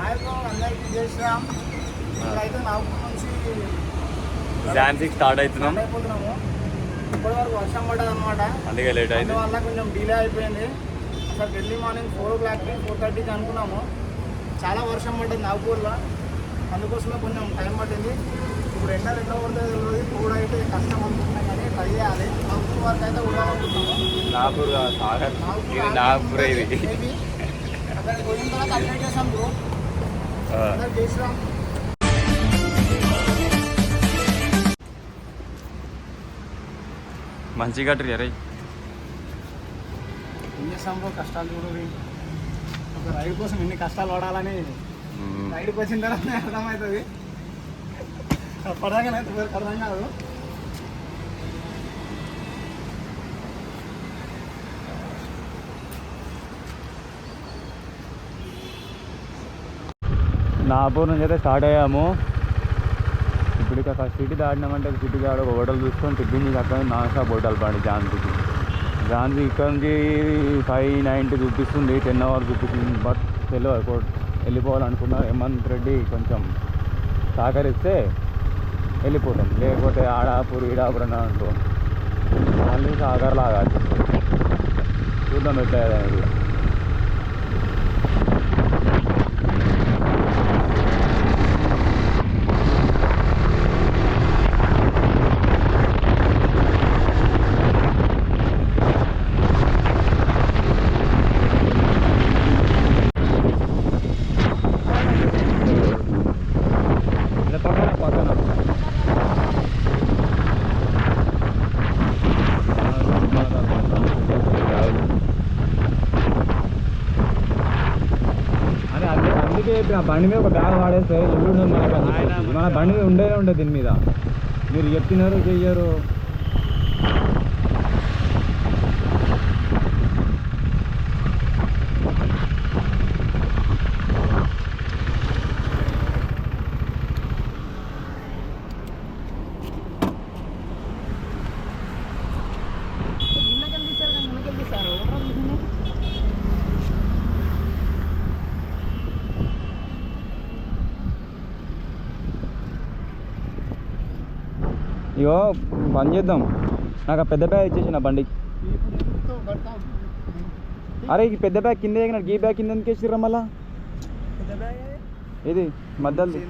అందరికీ జై శ్రీరామ్. ఇక్కడైతే నాగపూర్ నుంచి ఝాన్సీకి స్టార్ట్ అవుతున్నాము. ఇప్పటి వరకు వర్షం పడ్డది అనమాట, అందుకే లేట్ అయింది. అందువల్ల కొంచెం డిలే అయిపోయింది. అసలు ఎర్లీ మార్నింగ్ 4 o'clock 4:30కి అనుకున్నాము. చాలా వర్షం పడ్డది నాగపూర్లో, అందుకోసమే కొంచెం టైం పట్టింది. ఇప్పుడు ఎండలు ఎట్లా పడుతుంది తెలియదు, కూడా అయితే కష్టం అనుకుంటున్నాం కానీ ట్రై చేయాలి. నాగపూర్ వరకు అయితే ఉండాలనుకుంటున్నాము. నాగపూర్ నాగపూర్ ఇది అక్కడికి పోయిన తర్వాత అప్డేట్ చేసాం బ్రో. అందరికి జై శ్రీరామ్. మంచిగా అరే ఏం చేస్తాం బ్రో, కష్టాలు చూడవి. ఒక రైడ్ కోసం ఎన్ని కష్టాలు పడాలని రైడ్కి వచ్చిన తర్వాత అర్థమవుతుంది. పడగానైతే అర్థం కాదు. నాగపూర్ నుంచి అయితే స్టార్ట్ అయ్యాము. ఇప్పుడు ఇక సిటీ దాటినామంటే సిటీ దాడి ఒక హోటల్ చూసుకొని టిఫిన్ చేసి అక్కడ నాన్ స్టాప్ హోటల్ పడి ఝాన్సీకి ఇక్కడ నుంచి 590 చూపిస్తుంది, 10 hours చూపిస్తుంది. బట్ తెలియదు వెళ్ళిపోవాలనుకున్నా హేమంత్ రెడ్డి కొంచెం సహకరిస్తే వెళ్ళిపోతాం, లేకపోతే ఆడాపూర్ ఈడాపూర్ అని అనుకో మళ్ళీ సహకారలాగా చూద్దాం ఎట్లా అనేది. బండి మీద ఒక బ్యాగ్ వాడేస్తే ఎల్లుండి మన బండి మీద ఉండేది దీని మీద. మీరు చెప్పినారు చెయ్యరు. ఇగో పని చేద్దాం, నాకు ఆ పెద్ద బ్యాగ్ ఇచ్చేసి నా బండికి. అరే ఈ పెద్ద బ్యాగ్ కింద నాకు ఈ బ్యాగ్ కింద ఎందుకు వేసిర్రా మళ్ళా? ఇది మధ్యలో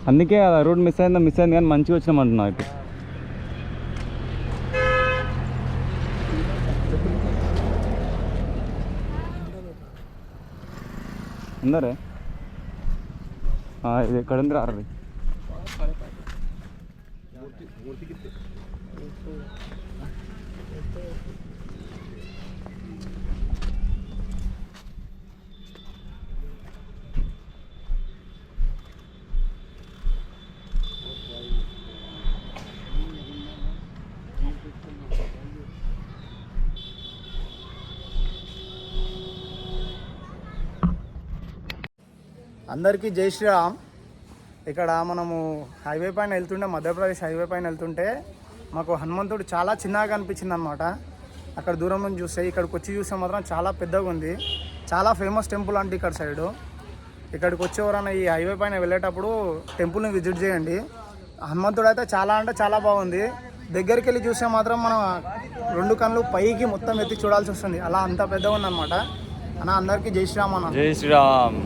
అందుకే ఆ రూట్ మిస్ అయింది కానీ మంచిగా వచ్చినామంటున్నా. ఇప్పుడు అందరే ఇది ఎక్కడ ఉంది రారీ అందరికీ జై శ్రీరామ్. ఇక్కడ మనము హైవే పైన వెళ్తుంటే, మధ్యప్రదేశ్ హైవే పైన వెళ్తుంటే మాకు హనుమంతుడు చాలా చిన్నగా కనిపించింది అనమాట. అక్కడ దూరం నుంచి చూస్తే, ఇక్కడికి వచ్చి చూస్తే మాత్రం చాలా పెద్దగా ఉంది. చాలా ఫేమస్ టెంపుల్ అంటే ఇక్కడ సైడు. ఇక్కడికి వచ్చేవరన్నా ఈ హైవే పైన వెళ్ళేటప్పుడు టెంపుల్ని విజిట్ చేయండి. హనుమంతుడు అయితే చాలా అంటే చాలా బాగుంది. దగ్గరికి వెళ్ళి చూస్తే మాత్రం మనం 2 కళ్ళు పైకి మొత్తం ఎత్తి చూడాల్సి వస్తుంది. అలా అంత పెద్దగా ఉందన్నమాట. అన్న అందరికీ జై శ్రీరామ్ అన్న. జై శ్రీరామ్.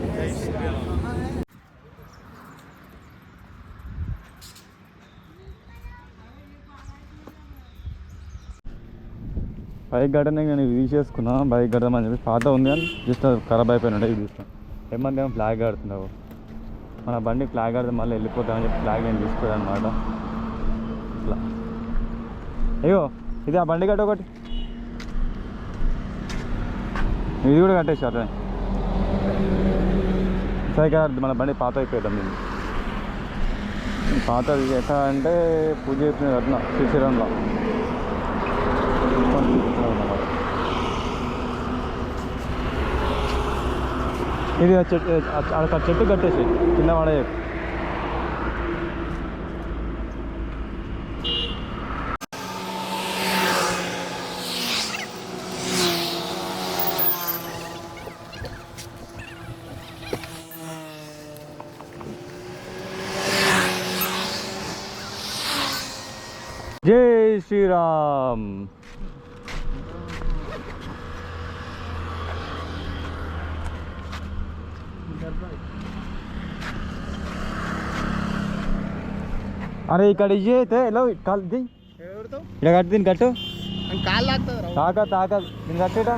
బైక్ గడ్డనే నేను ఇది తీసేసుకున్నా. బైక్ గడ్డమని చెప్పి పాత ఉంది కానీ జస్ట్ ఖరాబ్ అయిపోయినాడు. ఇది తీస్తాను ఏమంటే ఏమో ఫ్లాగ్ కడుతున్నావు. మన బండి ఫ్లాగ్ కడితే మళ్ళీ వెళ్ళిపోతామని చెప్పి ఫ్లాగ్ నేను తీసుకోలేదు అనమాట. ఇట్లా అయ్యో ఇది ఆ బండి కట్ట ఒకటి, ఇది కూడా కట్టేసారు. సైకిల్ మన బండి పాత అయిపోయాం. నేను పాత ఎట్లా అంటే పూజ చేసిన కట్టిన శ్రీశైలంలో ఇది చెట్టు కట్టేసి కింద పడే. జై శ్రీరామ్. అరే ఇక్కడ ఇయ్యే అయితే ఎలా కాలు ఇక్కడ కట్టు, దీన్ని కట్టు. తాక దీన్ని కట్టేట.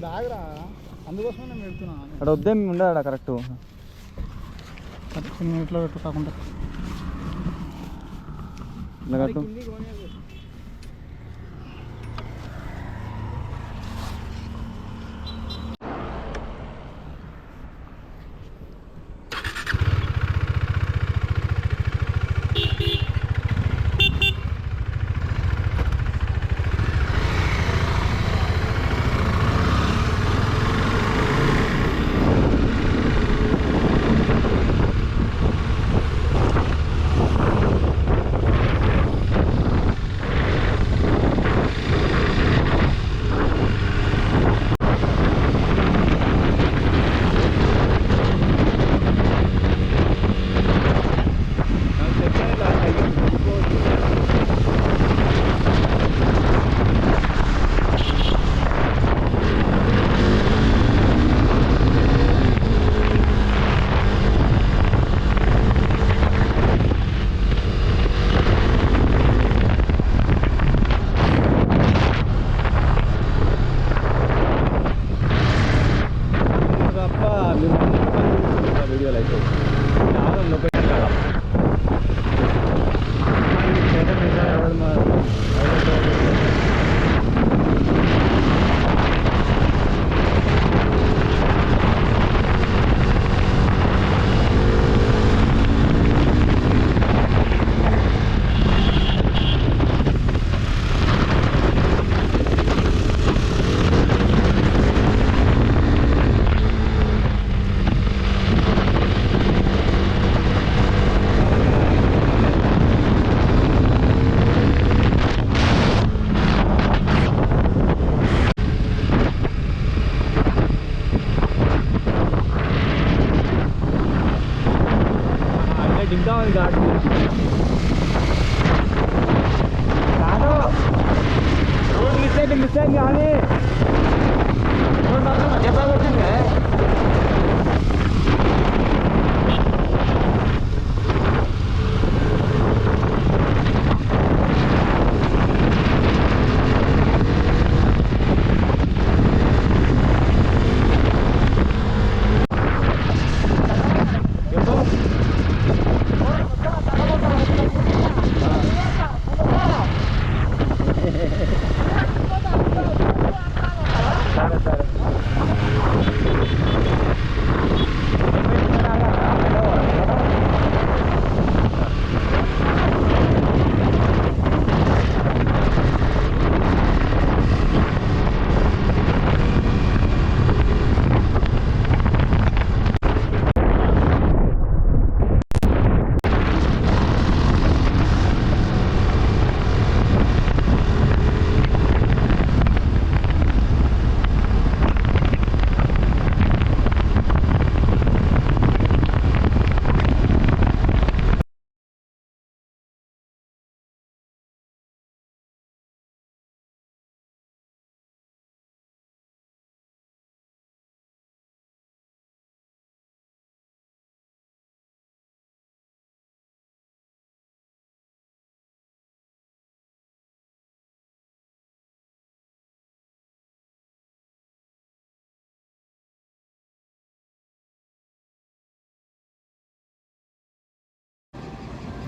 బ్యాగ్ రా, అందుకోసమే నేను వెళ్తున్నా. అక్కడ వద్దేం ఉండదు కరెక్ట్. ఇట్లా పెట్టు కాకుండా ఇలా కట్టు. వీడియోలు అయితే లొకేషన్ కాడ ఇంకా ఉంది ఘాట్. కాదు రోడ్ మిస్ అయింది కానీ రోడ్ మాత్రం మధ్యలో వచ్చింది.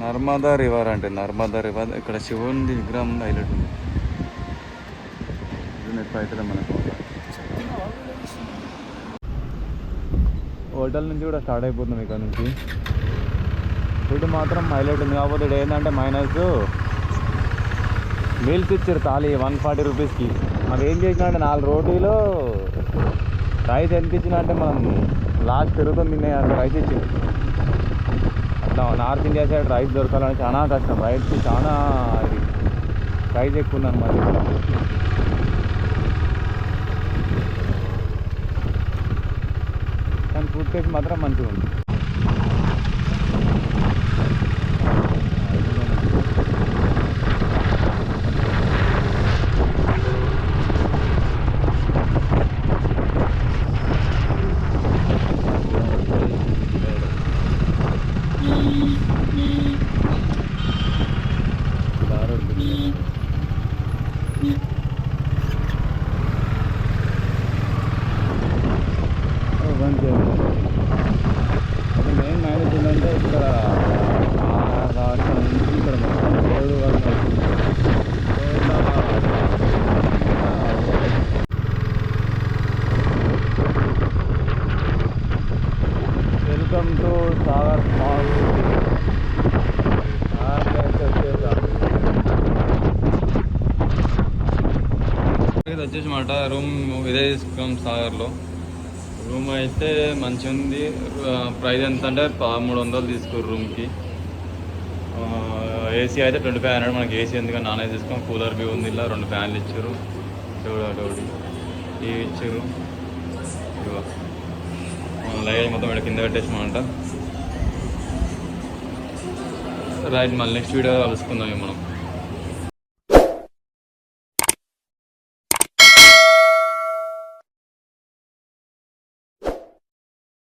నర్మదా రివర్ అంటే నర్మదా రివర్ ఇక్కడ శివుని విగ్రహం ఉంది, హైలైట్ ఉంది. ఎక్కువ అవుతుంది మనకు. హోటల్ నుంచి కూడా స్టార్ట్ అయిపోతుంది ఇక్కడ నుంచి. ఫుడ్ మాత్రం హైలైట్ ఉంది. కాకపోతే ఇక్కడ ఏంటంటే మైనస్ మీల్స్ ఇచ్చారు థాలీ 140 రూపీస్కి. మాకు ఏం చేసినా అంటే 4 రోటీలు రైస్ ఎంత ఇచ్చినా అంటే మనం లాస్ట్ పెరుగుతుంది తిన్నాయి అంత రైస్ ఇచ్చింది. అట్లా నార్త్ ఇండియా సైడ్ రైస్ దొరకాలని చాలా కష్టం. రైస్కి చాలా అది ప్రైస్ ఎక్కువ ఉందన్నమాట. కానీ ఫుడ్ టేస్ట్ మాత్రం మంచిగా ఉంది. మెయిన్ మైనస్ ఏంటంటే ఇక్కడ రాష్ట్రం నుంచి ఇక్కడ మొత్తం road welcome to Sagar small ఇది వచ్చేసి మాట రూమ్ ఇదే తీసుకున్నాం సాగర్లో. రూమ్ అయితే మంచిగా ఉంది. ప్రైస్ ఎంత అంటే 1300 తీసుకోరు రూమ్కి. ఏసీ అయితే 2500. మనకి ఏసీ ఎందుకంటే నాన్ ఏసీ తీసుకోం. కూలర్ బీ ఉంది. ఇలా 2 ఫ్యాన్లు ఇచ్చారు, ఒకటి టీవీ ఇచ్చారు. లైట్ మొత్తం ఇక్కడ కింద కట్టేసామంట. రైట్, మళ్ళీ నెక్స్ట్ వీడియో కలుసుకుందాం మనం.